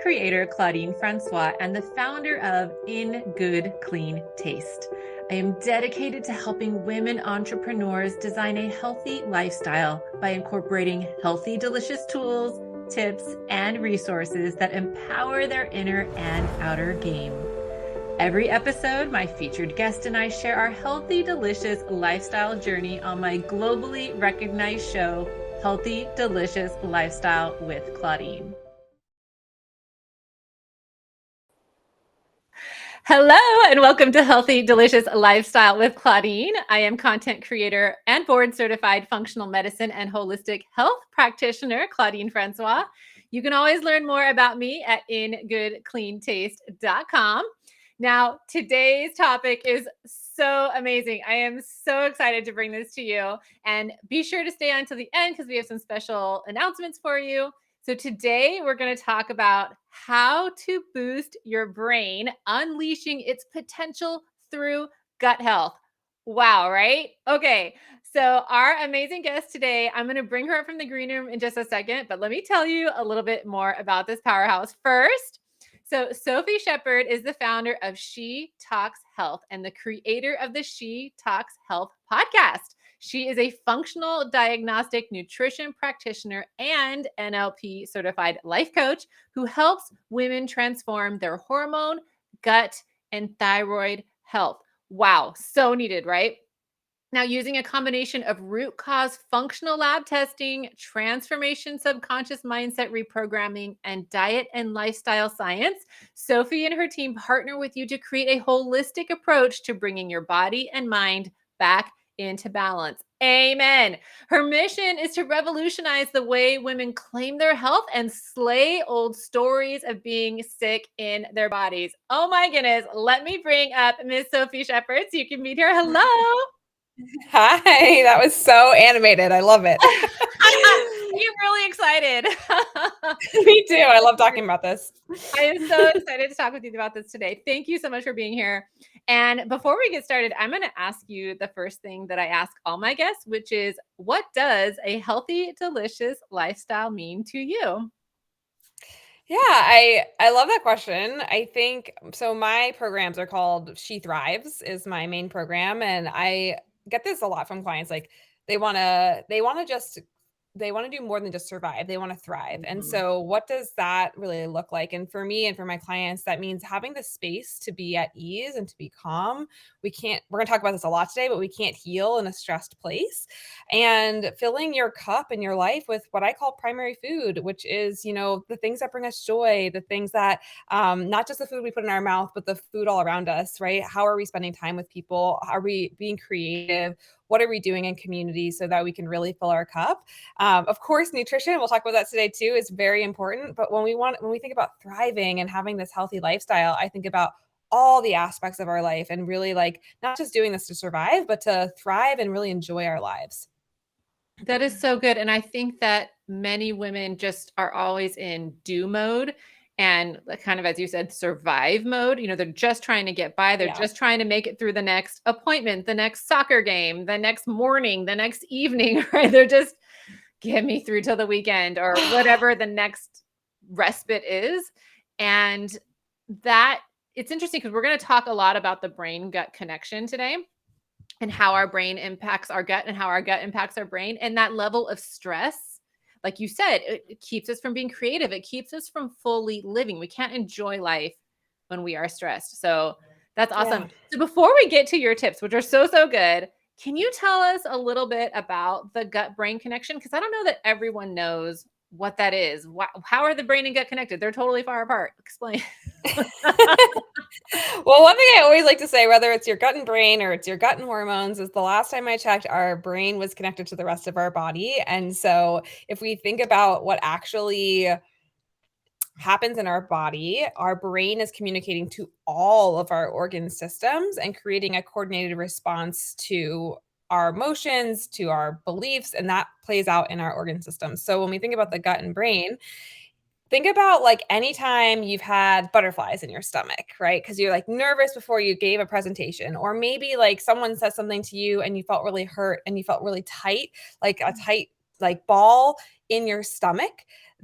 creator Claudine Francois and the founder of In Good Clean Taste. I am dedicated to helping women entrepreneurs design a healthy lifestyle by incorporating healthy, delicious tools, tips, and resources that empower their inner and outer game. Every episode, my featured guest and I share our healthy, delicious lifestyle journey on my globally recognized show, Healthy, Delicious Lifestyle with Claudine. Hello, and welcome to Healthy, Delicious Lifestyle with Claudine. I am content creator and board certified functional medicine and holistic health practitioner, Claudine Francois. You can always learn more about me at ingoodcleantaste.com. Now, today's topic is so amazing. I am so excited to bring this to you. And be sure to stay until the end because we have some special announcements for you. So today we're going to talk about how to boost your brain, unleashing its potential through gut health. Wow, right? Okay. So our amazing guest today, I'm going to bring her up from the green room in just a second, but let me tell you a little bit more about this powerhouse first. So Sophie Shepherd is the founder of She Talks Health and the creator of the She Talks Health podcast. She is a functional diagnostic nutrition practitioner and NLP certified life coach who helps women transform their hormone, gut, and thyroid health. Wow, so needed, right? Now, using a combination of root cause functional lab testing, transformation subconscious mindset reprogramming, and diet and lifestyle science, Sophie and her team partner with you to create a holistic approach to bringing your body and mind back into balance. Amen. Her mission is to revolutionize the way women claim their health and slay old stories of being sick in their bodies. Oh my goodness. Let me bring up Miss Sophie Shepherd so you can meet her. Hello. Hi, that was so animated. I love it. I'm really excited. Me too. I love talking about this. I am so excited to talk with you about this today. Thank you so much for being here. And before we get started, I'm going to ask you the first thing that I ask all my guests, which is, what does a healthy, delicious lifestyle mean to you? Yeah, I love that question. I think so my programs are called She Thrives is my main program, and I get this a lot from clients. Like they want to do more than just survive. They want to thrive. And Mhm. so what does that really look like? And for me and for my clients, that means having the space to be at ease and to be calm. We're going to talk about this a lot today, but we can't heal in a stressed place. And filling your cup and your life with what I call primary food, which is, the things that bring us joy, the things that, not just the food we put in our mouth, but the food all around us, right? How are we spending time with people? Are we being creative? What are we doing in community so that we can really fill our cup? Of course, nutrition, we'll talk about that today too, is very important. But when we think about thriving and having this healthy lifestyle, I think about all the aspects of our life and really like not just doing this to survive, but to thrive and really enjoy our lives. That is so good. And I think that many women just are always in do mode and kind of, as you said, survive mode. They're just trying to get by. They're Yeah. just trying to make it through the next appointment, the next soccer game, the next morning, the next evening, right? They're just get me through till the weekend or whatever the next respite is. And that it's interesting because we're going to talk a lot about the brain gut connection today and how our brain impacts our gut and how our gut impacts our brain. And that level of stress, like you said, it keeps us from being creative. It keeps us from fully living. We can't enjoy life when we are stressed. So that's awesome. Yeah. So before we get to your tips, which are so, so good, can you tell us a little bit about the gut brain connection? Because I don't know that everyone knows what that is. How are the brain and gut connected? They're totally far apart. Explain. Well, one thing I always like to say, whether it's your gut and brain or it's your gut and hormones, is the last time I checked, our brain was connected to the rest of our body. And so if we think about what actually happens in our body, our brain is communicating to all of our organ systems and creating a coordinated response to our emotions, to our beliefs, and that plays out in our organ systems. So when we think about the gut and brain, think about like anytime you've had butterflies in your stomach, right? Because you're like nervous before you gave a presentation, or maybe like someone says something to you and you felt really hurt and you felt really tight, like a tight like ball in your stomach.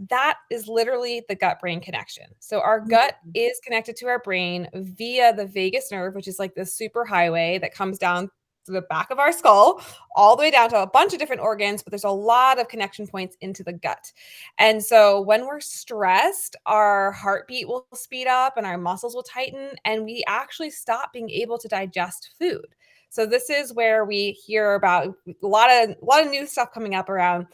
that is literally the gut-brain connection. So our gut Mhm. is connected to our brain via the vagus nerve, which is like this super highway that comes down to the back of our skull, all the way down to a bunch of different organs, but there's a lot of connection points into the gut. And so when we're stressed, our heartbeat will speed up and our muscles will tighten, and we actually stop being able to digest food. So this is where we hear about a lot of new stuff coming up around,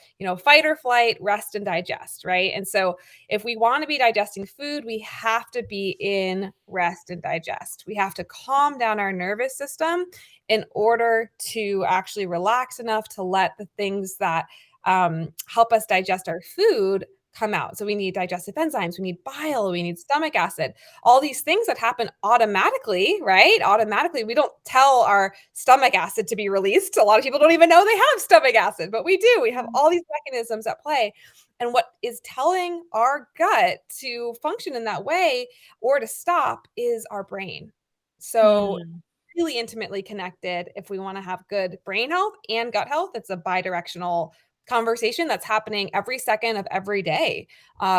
fight or flight, rest and digest, right? And so if we want to be digesting food, we have to be in rest and digest. We have to calm down our nervous system in order to actually relax enough to let the things that help us digest our food come out. So we need digestive enzymes, we need bile, we need stomach acid, all these things that happen automatically, right? Automatically, we don't tell our stomach acid to be released. A lot of people don't even know they have stomach acid, but we do. We have all these mechanisms at play. And what is telling our gut to function in that way or to stop is our brain. So Mm. really intimately connected. If we want to have good brain health and gut health, it's a bidirectional conversation that's happening every second of every day,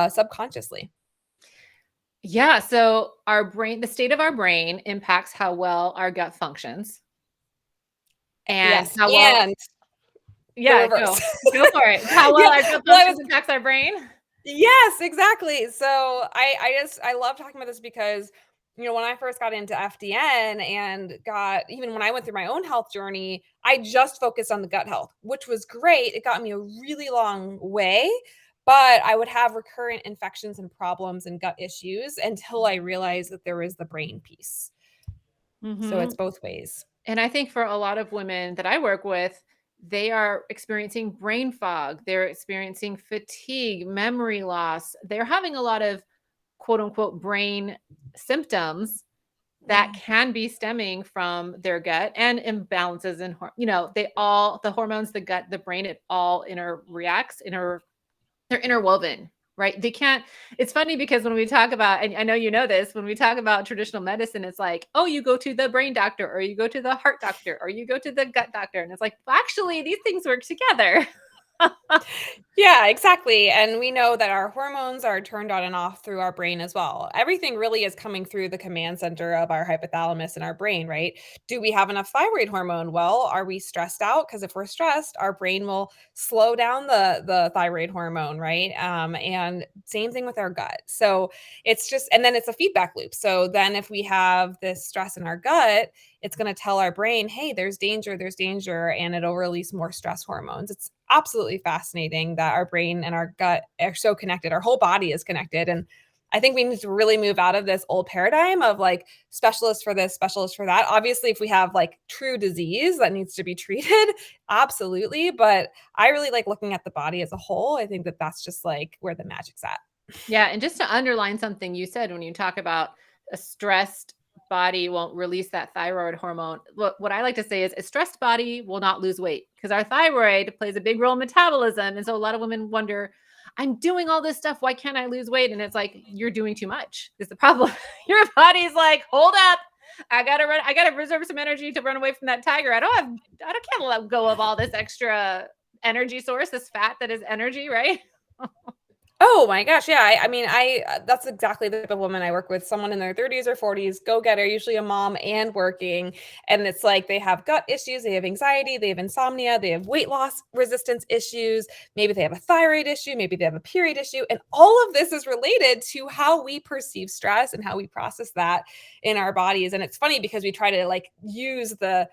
subconsciously. Yeah, so our brain, the state of our brain impacts how well our gut functions and Yes, how well, and the yeah, reverse. go for it. How well Yeah, our gut well, I functions was impacts our brain. yes, exactly. So I love talking about this because, when I first got into FDN and got even when I went through my own health journey, I just focused on the gut health, which was great. It got me a really long way, but I would have recurrent infections and problems and gut issues until I realized that there was the brain piece. So it's Mhm. both ways. And I think for a lot of women that I work with, they are experiencing brain fog, they're experiencing fatigue, memory loss. They're having a lot of quote unquote brain symptoms that Mhm. can be stemming from their gut and imbalances in they all the hormones, the gut, the brain, it all interreacts, they're interwoven, right? They can't It's funny because when we talk about, and I know you know this, when we talk about traditional medicine, it's like, oh, you go to the brain doctor or you go to the heart doctor or you go to the gut doctor. And it's like, well, actually, these things work together. Yeah, exactly. And we know that our hormones are turned on and off through our brain as well. Everything really is coming through the command center of our hypothalamus and our brain, right? Do we have enough thyroid hormone? Well, are we stressed out? Because if we're stressed, our brain will slow down the thyroid hormone, right? And same thing with our gut. So it's just, and then it's a feedback loop. So then if we have this stress in our gut, it's going to tell our brain, hey, there's danger, and it'll release more stress hormones. It's absolutely fascinating that our brain and our gut are so connected. Our whole body is connected. And I think we need to really move out of this old paradigm of like specialists for this, specialists for that. Obviously, if we have like true disease that needs to be treated, absolutely. But I really like looking at the body as a whole. I think that that's just like where the magic's at. Yeah, and just to underline something you said when you talk about a stressed body won't release that thyroid hormone. What I like to say is a stressed body will not lose weight because our thyroid plays a big role in metabolism. And so a lot of women wonder, I'm doing all this stuff. Why can't I lose weight? And it's like, you're doing too much is the problem. Your body's like, hold up. I gotta reserve some energy to run away from that tiger. I can't let go of all this extra energy source, this fat that is energy, right? Oh my gosh, yeah, I mean, that's exactly the type of woman I work with, someone in their 30s or 40s, go-getter, usually a mom and working, and it's like they have gut issues, they have anxiety, they have insomnia, they have weight loss resistance issues, maybe they have a thyroid issue, maybe they have a period issue, and all of this is related to how we perceive stress and how we process that in our bodies, and it's funny because we try to, like, use the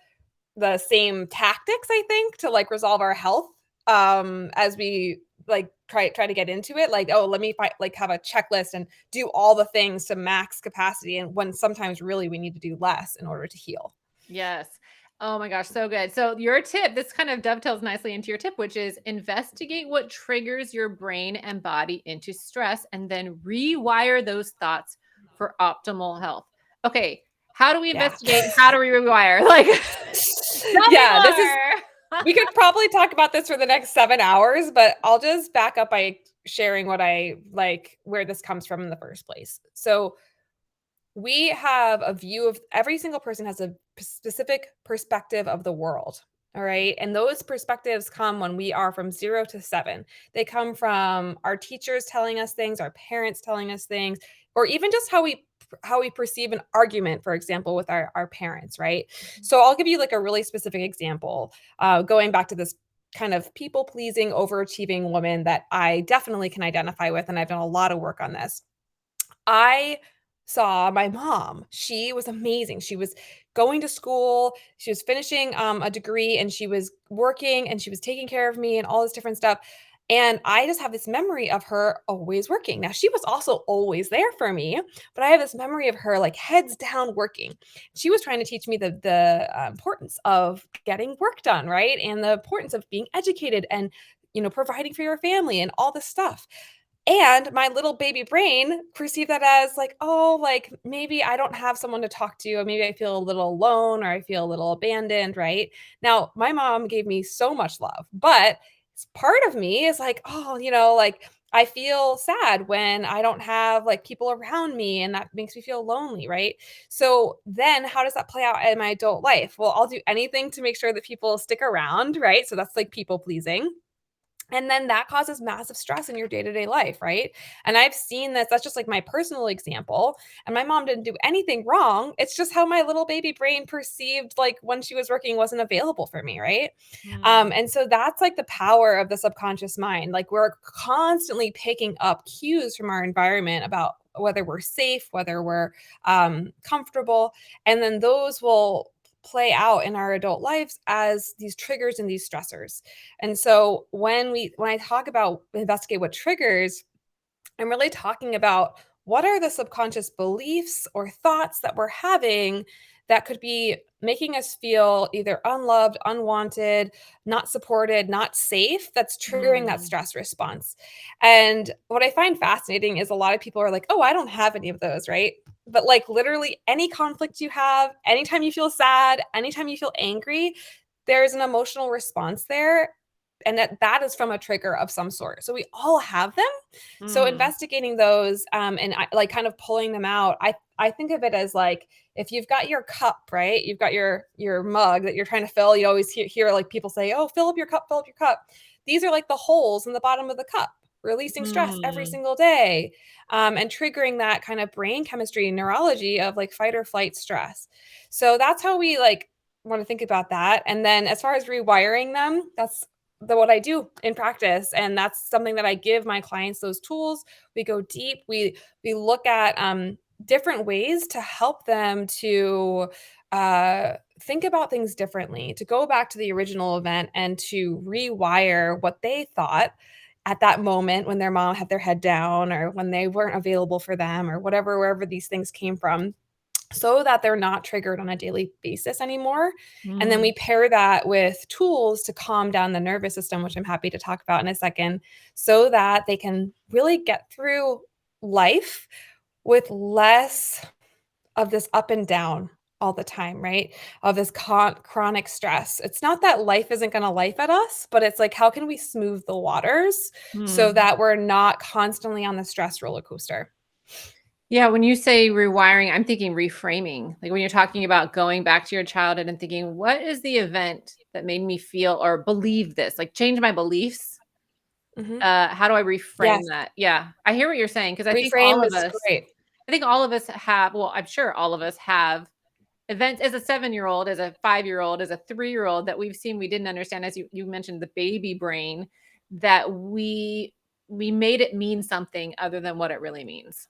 same tactics, I think, to, like, resolve our health, as we, like, try to get into it, like, "Oh, let me like, have a checklist and do all the things to max capacity," and when sometimes really we need to do less in order to heal. Yes. Oh my gosh, so good. So your tip, this kind of dovetails nicely into your tip, which is investigate what triggers your brain and body into stress and then rewire those thoughts for optimal health. Okay, how do we Yeah. investigate? How do we rewire? Like, tell me Yeah, this is more. we could probably talk about this for the next 7 hours, but I'll just back up by sharing what I like, where this comes from in the first place. So, we have a view of every single person has a specific perspective of the world. All right. And those perspectives come when we are from 0 to 7. They come from our teachers telling us things, our parents telling us things, or even just how we perceive an argument, for example, with our parents, right? So I'll give you like a really specific example, going back to this kind of people pleasing, overachieving woman that I definitely can identify with. And I've done a lot of work on this. I saw my mom. She was amazing. She was going to school, she was finishing, a degree, and she was working, and she was taking care of me and all this different stuff, and I just have this memory of her always working. Now, she was also always there for me, but I have this memory of her, like, heads down working. She was trying to teach me the importance of getting work done, right? And the importance of being educated and, providing for your family and all this stuff. And my little baby brain perceived that as like, "Oh, like, maybe I don't have someone to talk to, or maybe I feel a little alone, or I feel a little abandoned," right? Now, my mom gave me so much love, but part of me is like, "Oh, like, I feel sad when I don't have, like, people around me, and that makes me feel lonely," right? So, then how does that play out in my adult life? Well, I'll do anything to make sure that people stick around, right? So that's, like, people pleasing. And then that causes massive stress in your day-to-day life, right? And I've seen this, that's just like my personal example. And my mom didn't do anything wrong. It's just how my little baby brain perceived like when she was working wasn't available for me, right? Mm, And so that's like the power of the subconscious mind. Like we're constantly picking up cues from our environment about whether we're safe, whether we're comfortable, and then those will play out in our adult lives as these triggers and these stressors. And so when I talk about investigate what triggers, I'm really talking about what are the subconscious beliefs or thoughts that we're having that could be making us feel either unloved, unwanted, not supported, not safe, that's triggering that mm, stress response. And what I find fascinating is a lot of people are like, "Oh, I don't have any of those," right? But like literally any conflict you have, anytime you feel sad, anytime you feel angry, there's an emotional response there, and that is from a trigger of some sort. So we all have them. So mm, investigating those, and like kind of pulling them out, I think of it as like if you've got your cup, right? You've got your mug that you're trying to fill. You always hear like people say, "Oh, fill up your cup, fill up your cup." These are like the holes in the bottom of the cup, releasing stress every mm, single day, and triggering that kind of brain chemistry and neurology of like fight or flight stress. So that's how we like want to think about that. And then as far as rewiring them, that's what I do in practice, and that's something that I give my clients those tools. We go deep. We look at different ways to help them to think about things differently, to go back to the original event and to rewire what they thought at that moment when their mom had their head down or when they weren't available for them or whatever, wherever these things came from, so that they're not triggered on a daily basis anymore. And then we mm, pair that with tools to calm down the nervous system, which I'm happy to talk about in a second, so that they can really get through life with less of this up and down all the time, right? Of this chronic stress. It's not that life isn't going to life at us, but it's like, how can we smooth the waters so mm. that we're not constantly on the stress roller coaster? Yeah, when you say rewiring, I'm thinking reframing. Like when you're talking about going back to your childhood and thinking, what is the event that made me feel or believe this? Like change my beliefs. Hmm. How do I reframe Yes. that? Yeah, I hear what you're saying because Reframe is great. I think all of us have, well, I'm sure all of us have events as a 7-year-old, as a 5-year-old, as a 3-year-old that we've seen we didn't understand, as you mentioned, the baby brain, that we made it mean something other than what it really means.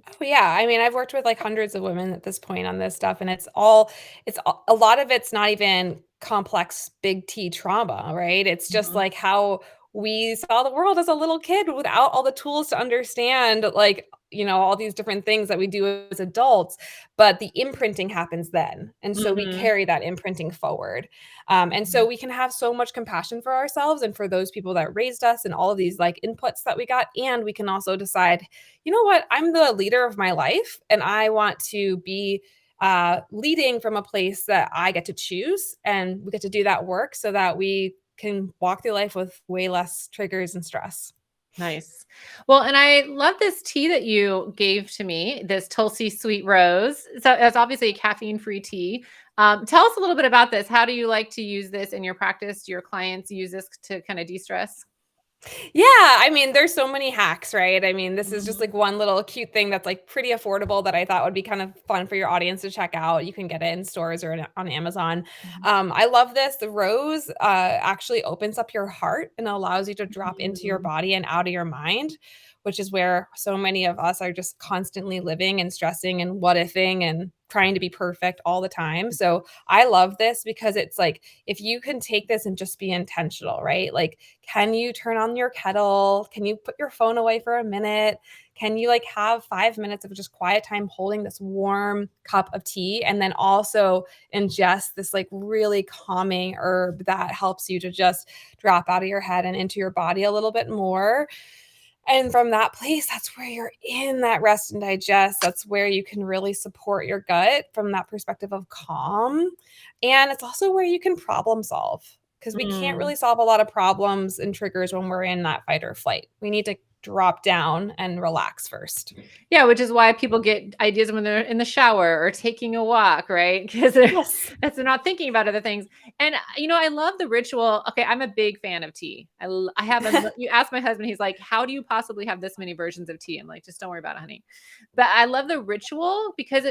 Oh, yeah. I mean, I've worked with, like, hundreds of women at this point on this stuff, and it's a lot of it's not even complex big T trauma, right? It's just, Mhm. like, how we saw the world as a little kid without all the tools to understand, like, all these different things that we do as adults, but the imprinting happens then, and so we Mhm. carry that imprinting forward. And so Mhm. we can have so much compassion for ourselves and for those people that raised us and all of these, like, inputs that we got, and we can also decide, you know what? I'm the leader of my life, and I want to be leading from a place that I get to choose, and we get to do that work so that we can walk through life with way less triggers and stress. Nice. Well, and I love this tea that you gave to me, this Tulsi Sweet Rose. So it's obviously a caffeine-free tea. Tell us a little bit about this. How do you like to use this in your practice? Do your clients use this to kind of de-stress? Yeah, I mean, there's so many hacks, right? I mean, this is just Mhm. like one little cute thing that's like pretty affordable that I thought would be kind of fun for your audience to check out. You can get it in stores or on Amazon. Mhm. I love this. The rose actually opens up your heart and allows you to drop into your Mm. body and out of your mind, which is where so many of us are just constantly living and stressing and what ifing and trying to be perfect all the time. So I love this because it's like if you can take this and just be intentional, right? Like can you turn on your kettle? Can you put your phone away for a minute? Can you like have 5 minutes of just quiet time holding this warm cup of tea and then also ingest this like really calming herb that helps you to just drop out of your head and into your body a little bit more? And from that place, that's where you're in that rest and digest. That's where you can really support your gut from that perspective of calm. And it's also where you can problem solve because we can't Mm. really solve a lot of problems and triggers when we're in that fight or flight. We need to drop down and relax first. Yeah, which is why people get ideas when they're in the shower or taking a walk, right? Because they're Yes. as they're not thinking about other things. And I love the ritual. Okay, I'm a big fan of tea. I have you ask my husband, he's like, "How do you possibly have this many versions of tea?" I'm like, "Just don't worry about it, honey." But I love the ritual because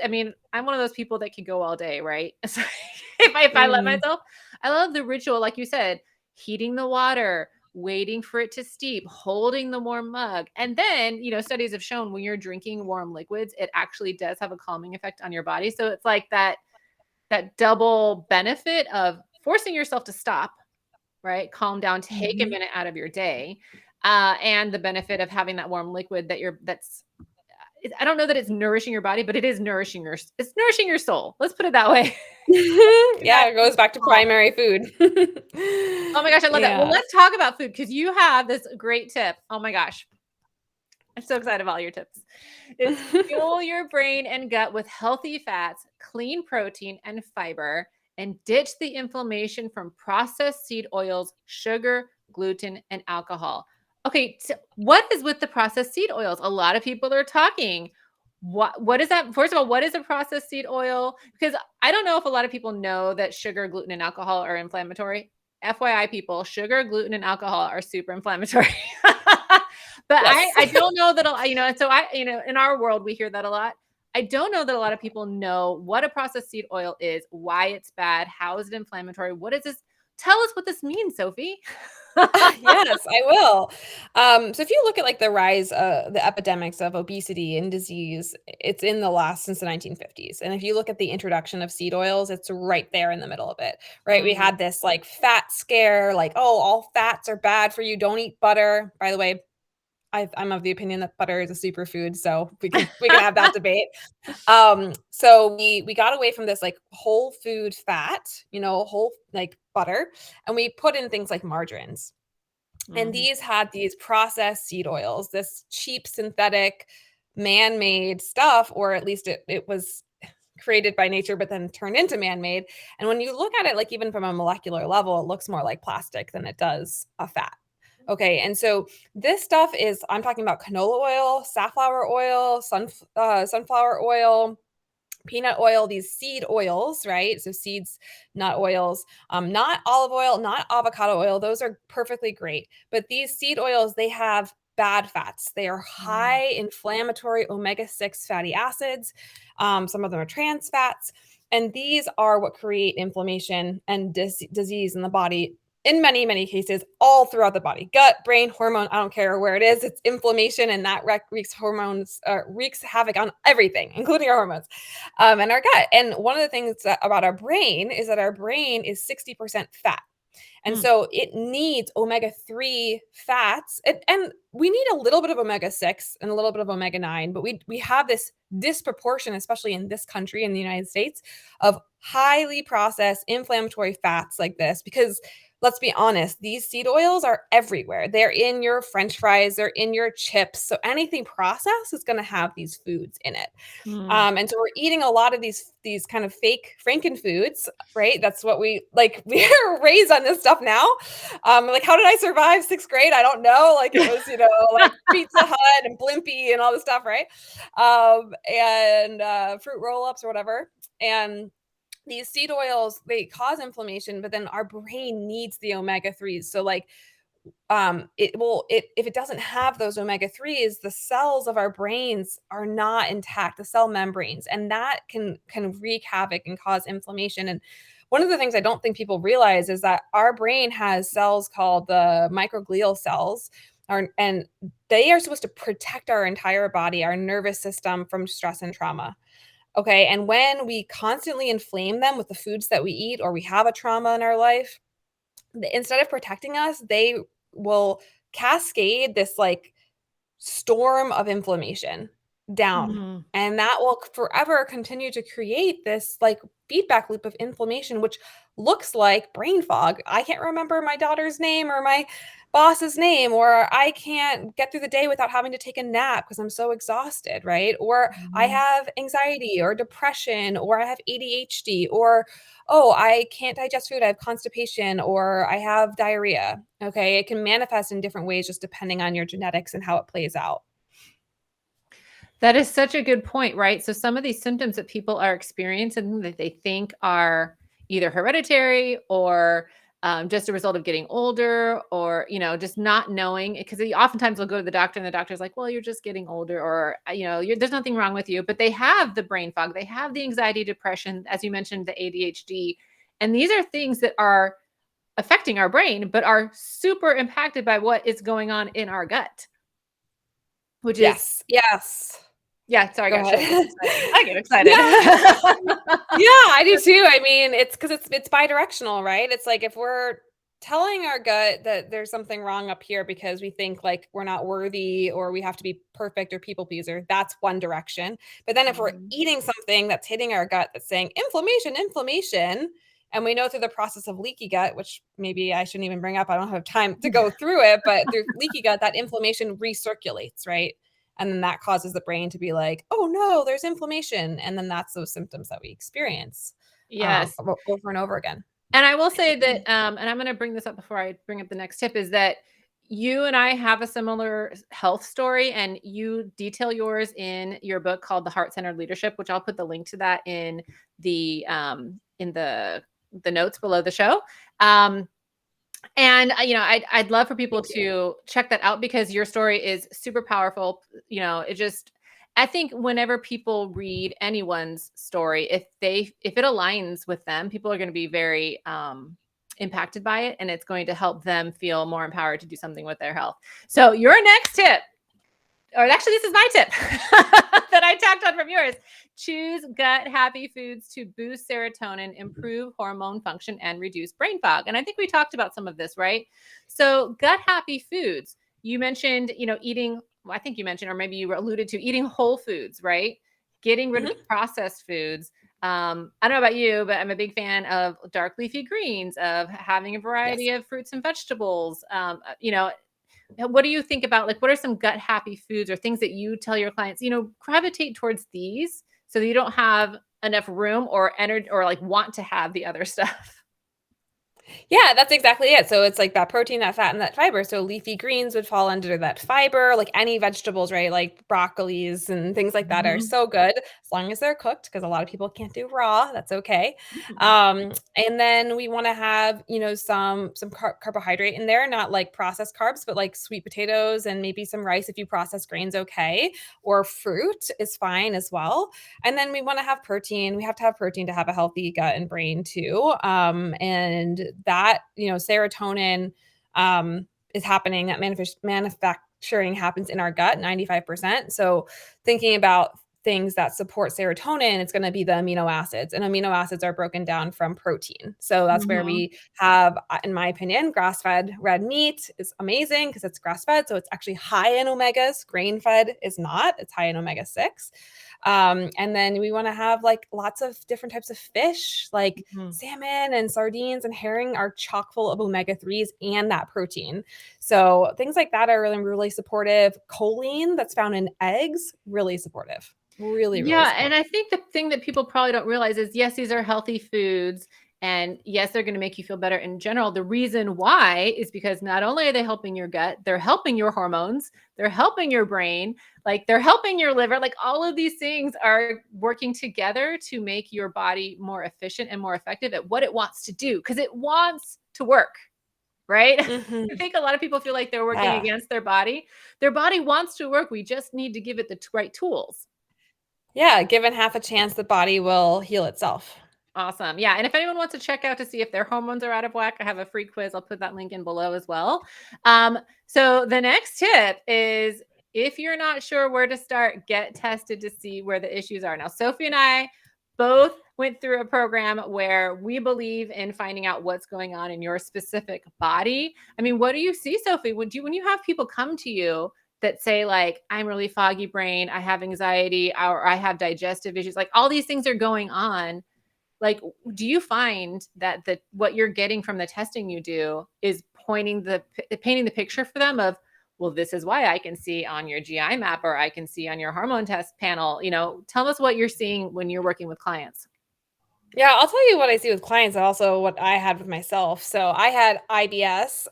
I mean, I'm one of those people that could go all day, right? So if I let Mm. myself, I love the ritual, like you said, heating the water, waiting for it to steep, holding the warm mug. And then, studies have shown when you're drinking warm liquids, it actually does have a calming effect on your body. So it's like that double benefit of forcing yourself to stop, right? Calm down, take a Mhm. minute out of your day. And the benefit of having that warm liquid that's I don't know that it's nourishing your body, but it is it's nourishing your soul. Let's put it that way. Yeah, it goes back to primary food. Oh my gosh, I love that. Well, Yeah. let's talk about food because you have this great tip. Oh my gosh. I'm so excited about all your tips. It's fuel your brain and gut with healthy fats, clean protein, and fiber, and ditch the inflammation from processed seed oils, sugar, gluten, and alcohol. Okay, so what is with the processed seed oils? A lot of people are talking. What is that? First of all, what is a processed seed oil? Because I don't know if a lot of people know that sugar, gluten, and alcohol are inflammatory. FYI, people, sugar, gluten, and alcohol are super inflammatory. But Yes. I don't know that and so in our world we hear that a lot. I don't know that a lot of people know what a processed seed oil is, why it's bad, how is it inflammatory, what is this? Tell us what this means, Sophie. Yes, I will. So if you look at like the rise, the epidemics of obesity and disease, it's in the last since the 1950s. And if you look at the introduction of seed oils, it's right there in the middle of it, right? We Mm. had this like fat scare, like, oh, all fats are bad for you. Don't eat butter. By the way, I'm of the opinion that butter is a superfood, so we can have that debate. So we got away from this like whole food fat, whole like butter, and we put in things like margarines. And Mhm. these had these processed seed oils, this cheap synthetic man-made stuff, or at least it was created by nature but then turned into man-made. And when you look at it like even from a molecular level, it looks more like plastic than it does a fat. Okay, and so this stuff is I'm talking about canola oil, safflower oil, sunflower oil, peanut oil, these seed oils, right? So seeds, not oils, not olive oil, not avocado oil. Those are perfectly great. But these seed oils, they have bad fats. They are Mm. high inflammatory omega-6 fatty acids. Some of them are trans fats. And these are what create inflammation and disease in the body in many, many cases, all throughout the body, gut, brain, hormone, I don't care where it is. It's inflammation, and that wreaks havoc on everything, including our hormones and our gut. And one of the things about our brain is that our brain is 60% fat. And Mm. so it needs omega-3 fats. And we need a little bit of omega-6 and a little bit of omega-9, but we have this disproportion, especially in this country, in the United States, of highly processed inflammatory fats like this because let's be honest, these seed oils are everywhere. They're in your french fries, they're in your chips. So anything processed is going to have these foods in it. Mm. And so we're eating a lot of these kind of fake frankenfoods, right? That's what we like. We're raised on this stuff now. Like, how did I survive sixth grade? I don't know. Like, it was like Pizza Hut and Blimpie and all this stuff, right? And fruit roll ups or whatever. And these seed oils, they cause inflammation, but then our brain needs the omega-3s. So like if it doesn't have those omega-3s, the cells of our brains are not intact, the cell membranes, and that can wreak havoc and cause inflammation. And one of the things I don't think people realize is that our brain has cells called the microglial cells, and they are supposed to protect our entire body, our nervous system, from stress and trauma. Okay, and when we constantly inflame them with the foods that we eat, or we have a trauma in our life, instead of protecting us, they will cascade this like storm of inflammation down. Mhm. And that will forever continue to create this like feedback loop of inflammation, which looks like brain fog. I can't remember my daughter's name or my boss's name, or I can't get through the day without having to take a nap because I'm so exhausted, right? Or I Mhm. have anxiety or depression, or I have ADHD, or oh, I can't digest food, I have constipation, or I have diarrhea. Okay. It can manifest in different ways just depending on your genetics and how it plays out. That is such a good point, right? So some of these symptoms that people are experiencing that they think are either hereditary or just a result of getting older, or just not knowing, because oftentimes they'll go to the doctor and the doctor's like, well, you're just getting older, or there's nothing wrong with you, but they have the brain fog, they have the anxiety, depression, as you mentioned, the ADHD, and these are things that are affecting our brain but are super impacted by what is going on in our gut, which is, Yes. Yes. yeah, sorry, I Go got chills. That's ahead. exciting. I get Yeah. excited. Yeah, I do too. I mean, it's because it's bidirectional, right? It's like if we're telling our gut that there's something wrong up here because we think like we're not worthy or we have to be perfect or people pleaser, that's one direction. But then if we're Mhm. eating something that's hitting our gut that's saying inflammation, inflammation, and we know through the process of leaky gut, which maybe I shouldn't even bring up, I don't have time to go through it, but through leaky gut, that inflammation recirculates, right? And then that causes the brain to be like, oh no, there's inflammation. And then that's those symptoms that we experience Yes. over and over again. And I will say that, and I'm going to bring this up before I bring up the next tip, is that you and I have a similar health story, and you detail yours in your book called The Heart-Centered Leadership, which I'll put the link to that in the notes below the show. And I'd love for people Thank you. to check that out because your story is super powerful. It just, I think whenever people read anyone's story, if it aligns with them, people are going to be very impacted by it, and it's going to help them feel more empowered to do something with their health. So your next tip, or actually this is my tip that I tacked on from yours. Choose gut happy foods to boost serotonin, improve hormone function, and reduce brain fog. And I think we talked about some of this, right? So gut happy foods, you mentioned, eating, well, I think you mentioned, or maybe you alluded to eating whole foods, right? Getting rid of Mhm. processed foods. I don't know about you, but I'm a big fan of dark leafy greens, of having a Yes. variety of fruits and vegetables. What do you think about, like, what are some gut happy foods or things that you tell your clients, gravitate towards these so that you don't have enough room or energy or like want to have the other stuff? Yeah, that's exactly it. So it's like that protein, that fat, and that fiber. So leafy greens would fall under that fiber, like any vegetables, right? Like broccolis and things like that are Mhm. so good as long as they're cooked, because a lot of people can't do raw. That's okay. Mhm. And then we want to have, some carbohydrate in there, not like processed carbs, but like sweet potatoes and maybe some rice if you process grains, okay. Or fruit is fine as well. And then we want to have protein. We have to have protein to have a healthy gut and brain too. And that, serotonin is happening, that manufacturing happens in our gut 95%. So thinking about things that support serotonin, it's going to be the amino acids, and amino acids are broken down from protein. So that's where Mhm. we have, in my opinion, grass-fed red meat is amazing because it's grass-fed. So it's actually high in omegas. Grain-fed is not, it's high in omega-6. And then we want to have like lots of different types of fish, like Mhm. salmon and sardines and herring are chock full of omega-3s and that protein. So things like that are really, really supportive. Choline that's found in eggs, really supportive. Really, really Yeah, and supportive. I think the thing that people probably don't realize is, yes, these are healthy foods, And yes, they're going to make you feel better in general. The reason why is because not only are they helping your gut, they're helping your hormones, they're helping your brain, like they're helping your liver. Like all of these things are working together to make your body more efficient and more effective at what it wants to do, because it wants to work, right? I Mhm. think a lot of people feel like they're working Yeah. against their body. Their body wants to work. We just need to give it the right tools. Yeah, given half a chance, the body will heal itself. Awesome. Yeah. And if anyone wants to check out to see if their hormones are out of whack, I have a free quiz. I'll put that link in below as well. So the next tip is, if you're not sure where to start, get tested to see where the issues are. Now, Sophie and I both went through a program where we believe in finding out what's going on in your specific body. I mean, what do you see, Sophie? When you have people come to you that say, like, I'm really foggy brain, I have anxiety, or I have digestive issues, like all these things are going on, like, do you find that what you're getting from the testing you do is painting the picture for them of, well, this is why I can see on your GI map, or I can see on your hormone test panel? Tell us what you're seeing when you're working with clients. Yeah, I'll tell you what I see with clients and also what I had with myself. So I had IBS,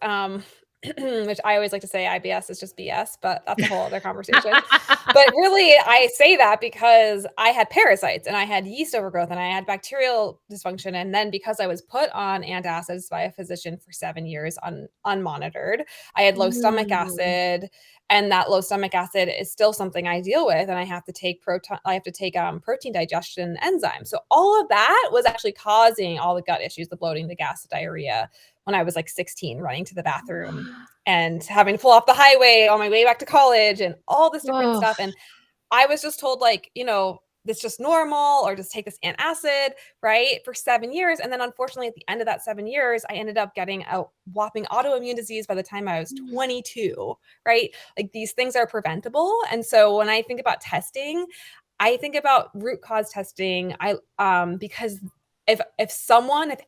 which I always like to say IBS is just BS, but that's a whole other conversation. But really, I say that because I had parasites and I had yeast overgrowth and I had bacterial dysfunction. And then because I was put on antacids by a physician for 7 years unmonitored, I had low stomach Mm. acid, and that low stomach acid is still something I deal with, and I have to take protein digestion enzymes. So all of that was actually causing all the gut issues, the bloating, the gas, the diarrhea, when I was like 16, running to the bathroom and having to pull off the highway on my way back to college and all this different Oh. stuff. And I was just told, like, "It's just normal, or just take this antacid," right, for 7 years, and then unfortunately, at the end of that 7 years, I ended up getting a whopping autoimmune disease by the time I was 22, right? Like, these things are preventable, and so when I think about testing, I think about root cause testing. Because if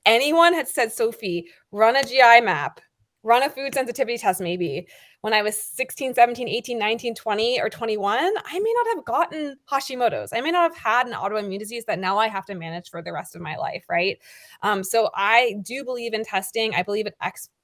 anyone had said, "Sophie, run a GI map, run a food sensitivity test maybe," when I was 16, 17, 18, 19, 20, or 21, I may not have gotten Hashimoto's. I may not have had an autoimmune disease that now I have to manage for the rest of my life, right? So I do believe in testing. I believe it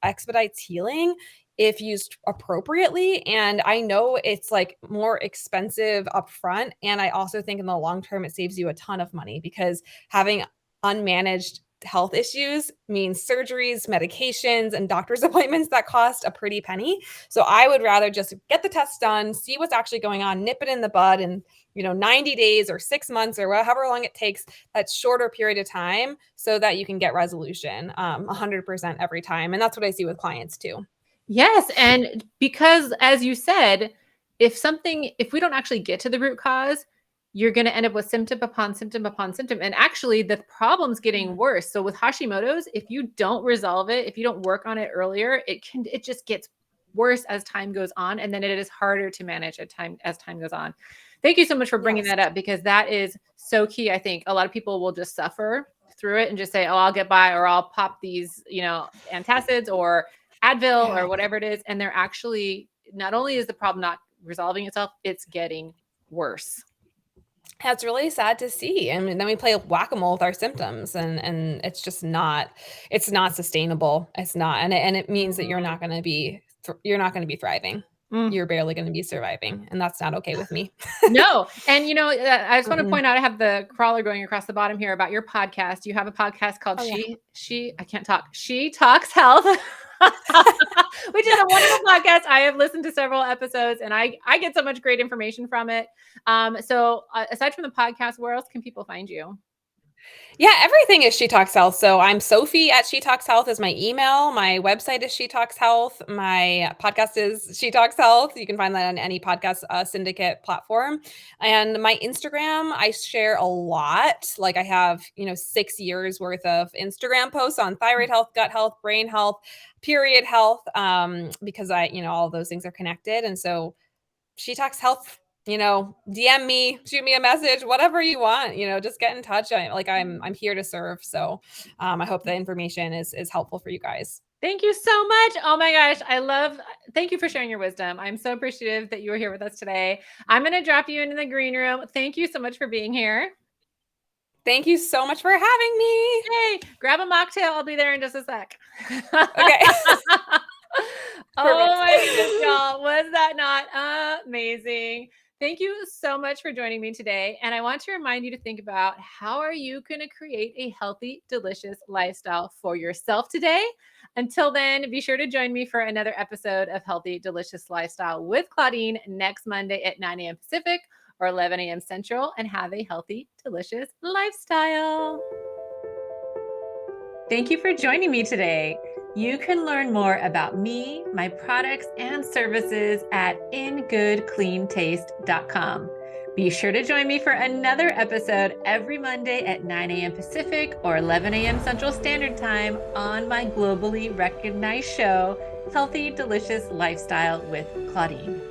expedites healing if used appropriately. And I know it's like more expensive upfront. And I also think in the long term, it saves you a ton of money, because having unmanaged health issues means surgeries, medications, and doctor's appointments that cost a pretty penny. So I would rather just get the test done, see what's actually going on, nip it in the bud in 90 days or 6 months or however long it takes, that shorter period of time, so that you can get resolution 100% every time. And that's what I see with clients too. Yes, and because, as you said, if we don't actually get to the root cause, you're going to end up with symptom upon symptom upon symptom, and actually the problem's getting worse. So with Hashimoto's, if you don't resolve it, if you don't work on it earlier, it just gets worse as time goes on, and then it is harder to manage as time goes on. Thank you so much for bringing Yes. that up, because that is so key. I think a lot of people will just suffer through it and just say, "Oh, I'll get by," or "I'll pop these, antacids or Advil Yeah. or whatever it is," and they're actually, not only is the problem not resolving itself, it's getting worse. That's really sad to see. I mean, then we play whack-a-mole with our symptoms, and it's not sustainable. It's not, and it means that Mhm. you're not gonna be thriving. Mm. You're barely gonna be surviving, and that's not okay with me. No, and I just want to Mm-mm. point out, I have the crawler going across the bottom here about your podcast. You have a podcast called Oh, yeah. I can't talk. She Talks Health, which is a wonderful podcast. I have listened to several episodes, and I get so much great information from it. So aside from the podcast, where else can people find you? Yeah, everything is She Talks Health. So I'm Sophie at She Talks Health is my email. My website is She Talks Health. My podcast is She Talks Health. You can find that on any podcast syndicate platform. And my Instagram, I share a lot. Like I have, 6 years worth of Instagram posts on thyroid health, gut health, brain health, period health, because all of those things are connected. And so She Talks Health, DM me, shoot me a message, whatever you want, just get in touch. I'm here to serve. So I hope the information is helpful for you guys. Thank you so much. Oh my gosh. Thank you for sharing your wisdom. I'm so appreciative that you were here with us today. I'm going to drop you into the green room. Thank you so much for being here. Thank you so much for having me. Yay! Grab a mocktail. I'll be there in just a sec. Okay. Oh Perfect. my goodness, y'all. Was that not amazing? Thank you so much for joining me today. And I want to remind you to think about how are you going to create a healthy, delicious lifestyle for yourself today? Until then, be sure to join me for another episode of Healthy, Delicious Lifestyle with Claudine next Monday at 9 a.m. Pacific or 11 a.m. Central, and have a healthy, delicious lifestyle. Thank you for joining me today. You can learn more about me, my products, and services at ingoodcleantaste.com. Be sure to join me for another episode every Monday at 9 a.m. Pacific or 11 a.m. Central Standard Time on my globally recognized show, Healthy Delicious Lifestyle with Claudine.